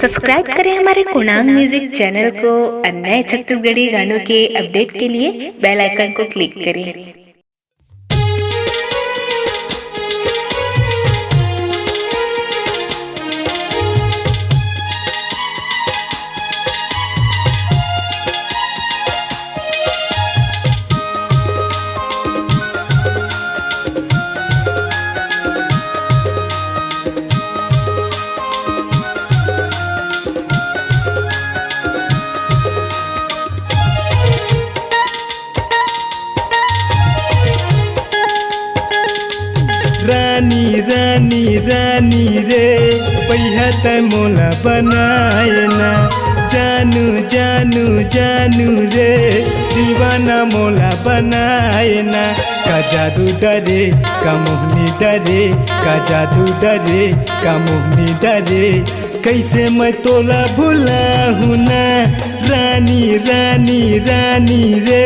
Subscribe करें हमारे कुणांग music channel को और नए छत्तीसगढ़ी गानों के अपडेट के लिए बेल आइकन को क्लिक करें। रानी रानी रानी रे पहिया त मोला बनाए ना, जानू जानू जानू रे दीवाना मोला बनाए ना। का जादू डरे का मोहनी डरे, का जादू डरे का मोहनी डरे, कैसे मैं तोला भुला हूँ ना। रानी रानी रानी रे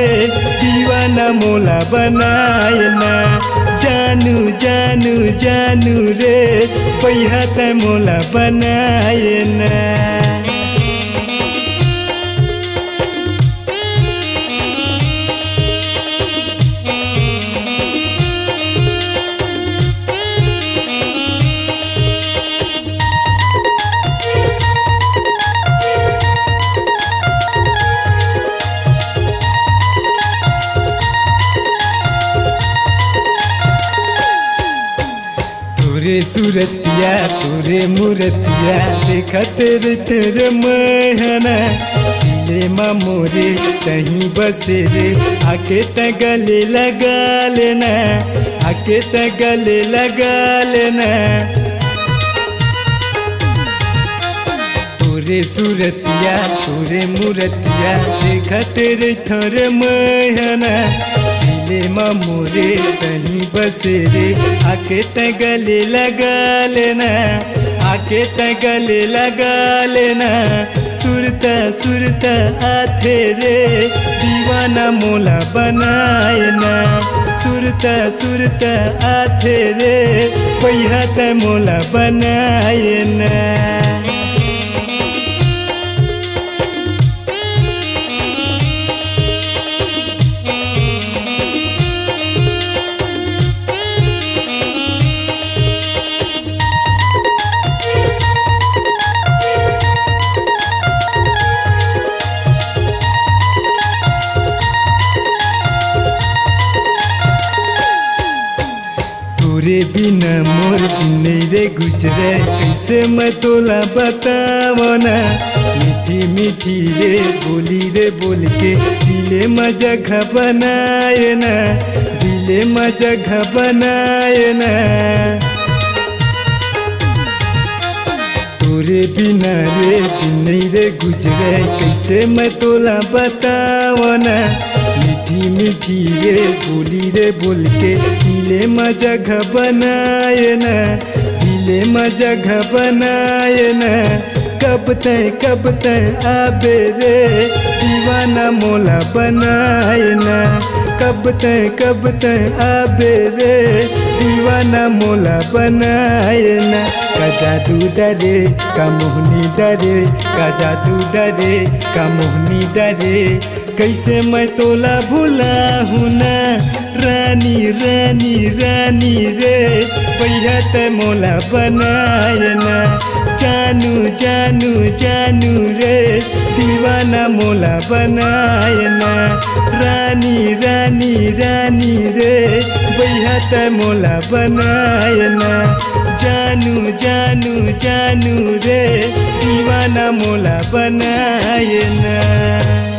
दीवाना मोला बनाए ना, जानू जानू जानू रे पहिया त मोला बनाए ना। तोरे सूरतिया तोरे मूरतिया देखा तेरे तेरे महना, दिले माँ मोरे तहीं बसे रे आके त गले लगा लेना, आके त गले लगा लेना। तोरे सूरतिया तोरे मूरतिया देखा तेरे थोरे महना, दिले माँ मोरे तहीं बसे रे आके त गले लगा लेना, आके त गले लगा लेना। सुरता सुरता आथे रे दीवाना मोला बनाए ना, सुरता सुरता आथे रे पहिया त मोला बनाए ना। तोरे बिना मोर दिन रे गुजरे कैसे मैं तोला बतावो ना। मीठी मीठी रे बोल के दिले में जगह बनाए ना, दिले में जगह बनाए ना। तोरे बिना रे दिन रे गुजरे कैसे मैं तोला बतावो ना। मीठी मीठी रे बोल के दिले में जगह बनाए ना, दिले में जगह बनाए ना। कब तय आबे रे दीवाना मोला बनाए ना, कब तय आबे रे दीवाना मोला बनाए ना। का जादू डरे का मोहनी डरे, का जादू डरे का मोहनी डरे, कैसे मैं तोला भुला हूँ ना। रानी रानी रानी रे पहिया त मोला बनाए ना, जानू जानू जानू रे दीवाना मोला बनाए ना। रानी रानी रानी रे पहिया त मोला बनाए ना, जानू जानू जानू रे दीवाना मोला बनाए ना।